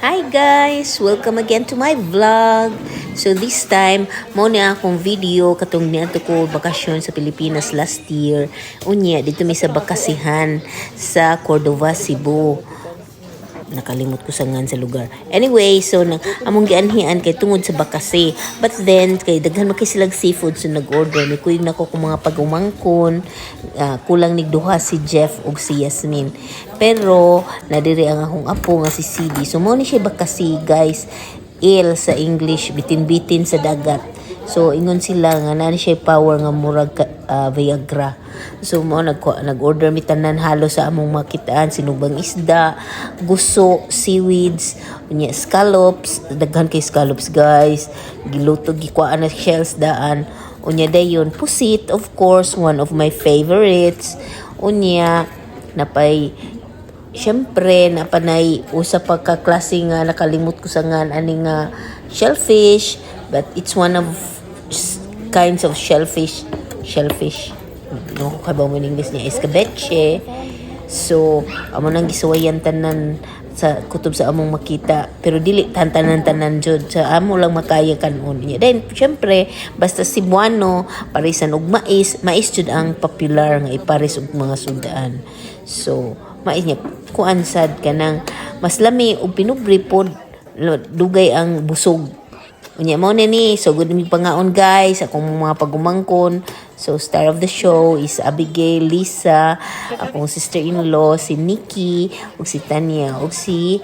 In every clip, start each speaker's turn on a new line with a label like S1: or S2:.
S1: Hi guys! Welcome again to my vlog. So this time, mo na akong video katong niadto ko bakasyon sa Pilipinas last year. Unya, dito may sa bakasihan sa Cordova, Cebu. Nakalimot ko sa ngan sa lugar. Anyway, so among gianhian kay tungod sa bakasi. But then kay daghan man kay silang seafood so nag-order ni kuy nako kung mga pagumangkon. Kulang nig duha si Jeff ug si Yasmin. Pero nadiri ang akong apo nga si CD. So mo ni siya bakasi, guys. Il sa English, bitin-bitin sa dagat. So ingon sila nga nani siya power nga murag Viagra. So mo nag-order mi tanan halo sa among makitaan, sinugbang isda, guso, seaweeds, unya scallops, daghan kay scallops guys. Giluto gikuan na shells daan. Unya dayon pusit, of course, one of my favorites. Unya napay syempre napanay usa pa ka klase nga nakalimot ko sa ngan ani nga shellfish, but it's one of kinds of shellfish no kabaw mo in English niya escabeche. So amo nang gisuwayan tanan sa kutob sa among makita, pero dili tanan jud sa amo lang makaya kanon niya. Then syempre basta Cebuano parisan og mais jud ang popular nga ipares og mga sudaan. So mais niya kuan sad kanang mas lami og pinubri pod dugay ang busog. Unya mo ni so good mi pangaon guys akong mga pagumangkon. So star of the show is Abigail, Lisa, akong sister-in-law si Nikki, ug si Tanya, ug si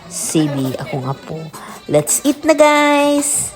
S1: Sibi, akong apo. Let's eat na guys.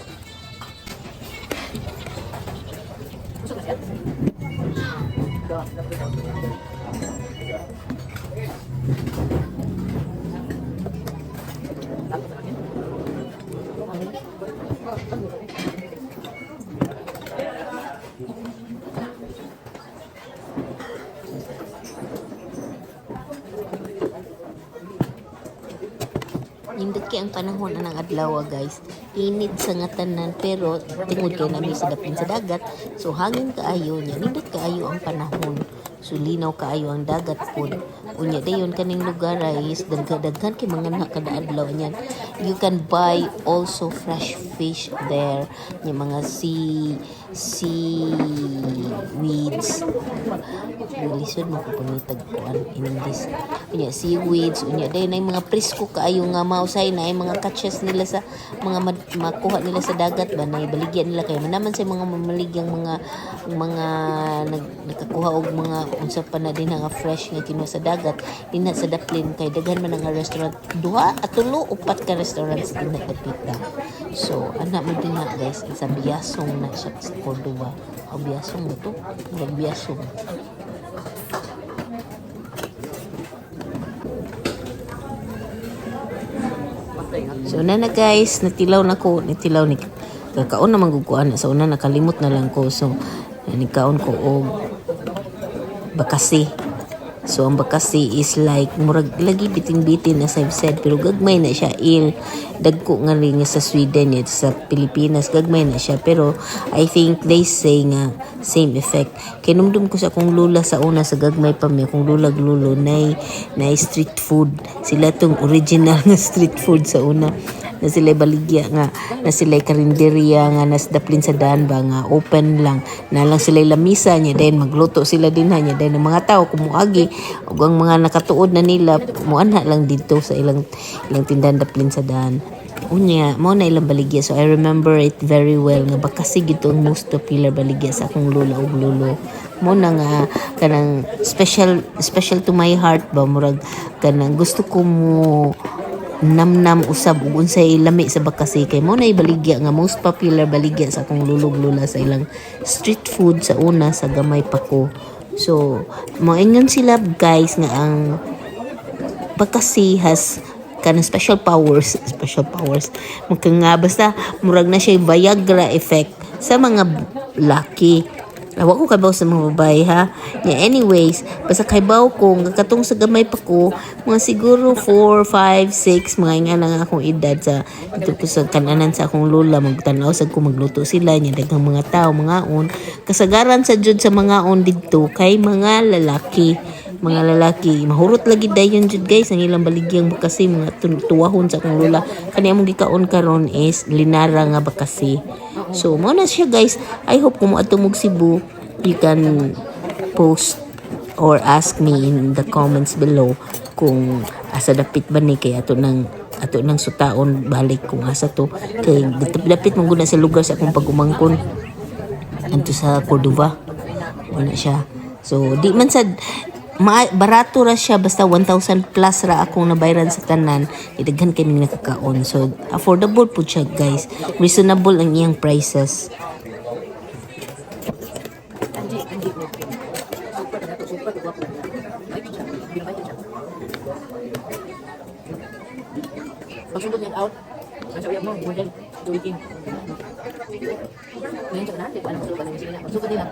S1: Nindot kay ang panahon anang adlaw guys. Init sa ngatanan pero tungod kay nami sa dapin sa dagat. So hangin kaayo niya. Nindot kaayo ang panahon. So linaw kaayo ang dagat pod. Unya dayon kaning lugar is daghan kay mga kada adlaw niyan. You can buy also fresh fish there. Yung mga seaweeds. Lisod mo ko tagpuan in English. Unya seaweeds, unya dayon ay mga presko kaayo nga mausay na ay mga catches nila sa mga makuha nila sa dagat ba na ibaligyan nila kay manaman sa mga mamaligyang mga nagkakuha og mga unsa pa na din nga fresh nga kinuha sa dagat dinha sa daplin kay daghan man nga restaurant duha at tulo upat ka restaurants dinha dapita. So ana man dinha guys sa Biasong na siya sa Cordova. O Biasong na to, Biasong. So na guys, natilaw ni kakaon na mangguguan sa una nakalimot na lang ko. So nikaon ko og bakasi. So ang bakasi is like murag lagi bitin-bitin as I've said, pero gagmay na siya dagko nga rin sa Sweden yet sa Pilipinas gagmay na siya, pero I think they say nga same effect. Kay numdum ko sa akong lula sa una sa gagmay pa mi akong lulag lulo na street food sila tong original nga street food sa una na sila baligya nga na sila karinderya nga nasdaplin sa daan ba nga open lang na lang sila lamisa niya then magluto sila din niya then ang mga tao kumuagi ug ang mga nakatuod na nila muanha lang dito sa ilang tindahan daplin sa daan. Unya mo na ilang baligya, so I remember it very well nga bakasi gito ang most popular baligya sa akong lula ug lulo. Mo na nga kanang special to my heart ba murag kanang gusto ko mo namnam usab ug unsay lami sa bakasi kay mo na ibaligya nga most popular baligya sa akong lulog lula sa ilang street food sa una sa gamay pa ko. So moingon sila guys nga ang bakasi has kanang special powers nga basta murag na siya Viagra effect sa mga laki. Awa ko kabaw sa mga babae ha. Yeah, anyways, basta kaybaw ko katong sa gamay pa ko, mga siguro 4, 5, 6 mga nga lang akong edad sa dito ko sa kananan sa akong lola magtanaw sa ko magluto sila nya daghang mga tao mga on kasagaran sa jud sa mga on didto kay mga lalaki. mga lalaki mahurot lagi dayon jud guys ang ilang baligyang bakasi mga tuwahon sa akong lola kani among gikaon karon is linara nga bakasi. So mo na siya guys. I hope kung moadto mo Cebu you can post or ask me in the comments below kung asa dapit ba ni kay ato nang sutaon balik kung asa to kay dapit man gud na sa lugar sa akong pagumangkon anto sa Cordova wala siya. So di man sad barato ra siya basta 1,000 plus ra akong nabayran sa tanan idaghan kami nakakaon. So affordable po siya guys, reasonable ang iyang prices.
S2: Pagsubot niya out, nasa uyab mo, more than 2 weekend. Ngayon sa kanan, di ba alam ko ng sila. Pagsubot nila.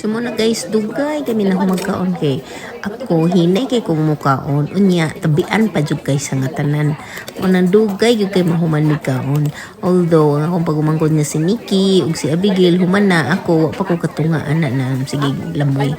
S1: So muna guys, dugay kami na humagkaon kay ako hinay kay kung mukaon unya tabian pa jud kay sa ngatanan unang dugay gyud kay mahuman mi kaon. Although ang akong pagumangkon nga si Nikki ug si Abigail human na ako wa pa ko katungaan na sige lamoy.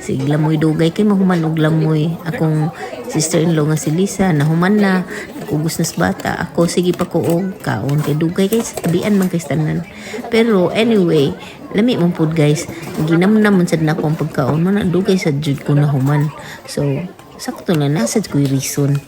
S1: Sige lamoy dugay kay mahuman og lamoy. Akong sister-in-law nga si Lisa nahuman na ugos nas bata ako sige pa ko og kaon kay dugay kay sa tabian man kay tanan. Pero anyway lami man pud guys ginamnam sad na akong pagkaon mo na dugay sa jud ko nahuman. So sakto na nasa ko reason.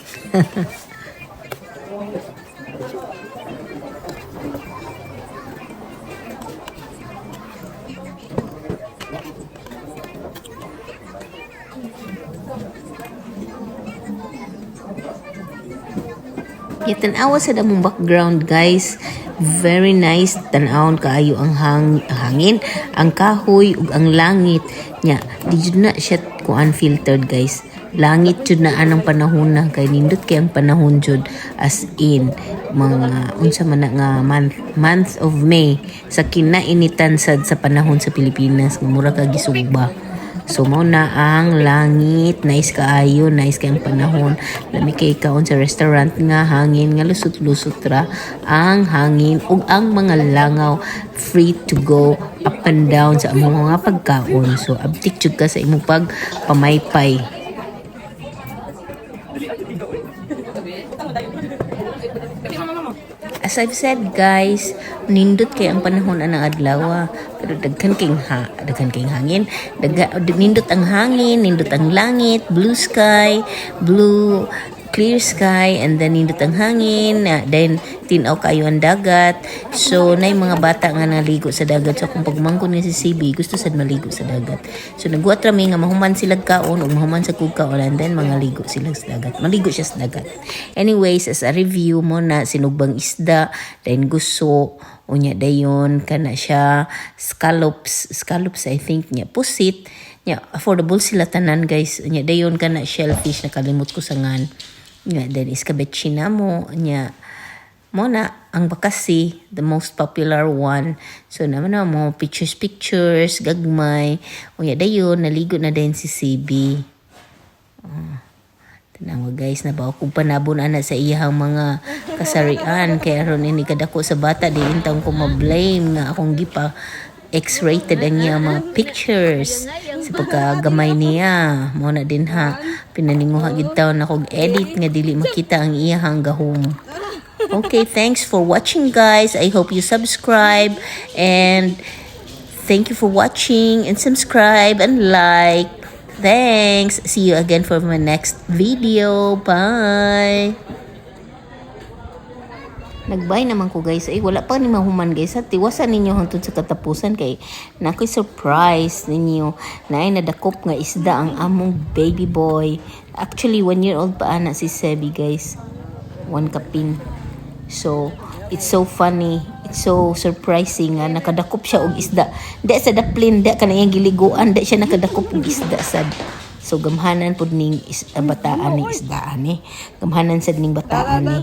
S1: Tanawa sa damong background guys, very nice tanawon kaayo ang hangin, ang kahoy ug ang langit nya di jud na siya ko unfiltered guys. Langit jud na anang panahon na kay nindot kay ang panahon jud as in mga unsa man na nga month of May sa kinainitan sad sa panahon sa Pilipinas nga mura ka gisugba. So mao na ang langit, nice kaayo, nice kay ang panahon. Lami kay kaon sa restaurant nga hangin nga lusot-lusot ra ang hangin ug ang mga langaw free to go up and down sa among mga pagkaon. So abtik jud ka sa imong pagpamaypay. As I've said guys, nindot kay ang panahon anang adlaw pero daghan kayong hangin, nindot ang hangin, nindot ang langit, blue sky, clear sky, and then nindot ang hangin, then tinaw kayo ang dagat. So nay mga bata nga naligo sa dagat. So kung pagmangkon nga si CB gusto sad maligo sa dagat. So nagbuhat rami nga mahuman sila kaon ug mahuman sa kukaon and then mga ligo sila sa dagat. Maligo siya sa dagat. Anyways, as a review mo na sinugbang isda, then guso, unya dayon kana siya scallops I think nya pusit, nya affordable sila tanan guys. Unya dayon kana shellfish nakalimot ko sa ngan. Nya then escabeche na mo nya mo na ang bakasi, the most popular one. So naman na mo pictures gagmay unya dayon naligo na din si CB. Tanawa guys, nabaw kong panabon ana sa iyang mga kasarian kaya ron ini kadako sa bata di intang ko ma-blame nga akong gipa X-rated ang iyang mga pictures sa pagkagamay niya. Mo na din ha pinaninguha gid taon akong edit nga dili makita ang iyang gahom. Okay, thanks for watching guys. I hope you subscribe and thank you for watching and subscribe and like. Thanks. See you again for my next video. Bye. Nagbay naman ko guys. Wala pa ni mahuman guys. Tiwasan ninyo hangtod sa katapusan kay nakoy surprise ninyo na ay nadakop nga isda ang among baby boy. Actually 1 year old pa ana si Sebi guys. 1 kapin. So it's so funny. It's so surprising nga nakadakop siya og isda. Di sa daplin, di ka na iyang giliguan, di siya nakadakop og isda sad. So gamhanan pud ning bataan ni isdaan ni. Gamhanan sad ning bataan ni.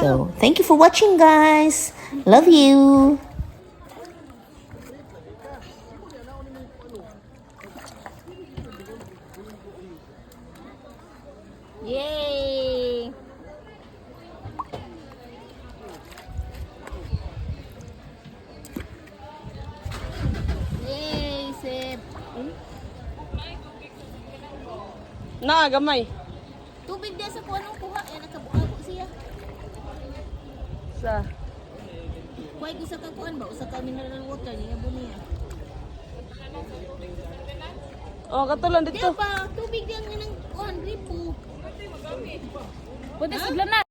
S1: So thank you for watching guys. Love you. Yay! Yay, Seb.
S3: Na, gamay.
S1: Tubig dia sa kuha nung kuha. Eh, nakabukago siya.
S3: Sa.
S1: Kuha ko sa kakuan ba? Usa ka mineral water niya po niya.
S3: Oh, katulan
S1: Di
S3: dito.
S1: ba? Tubig dia nga ng kuhan, gripo.
S2: Pwede sa na.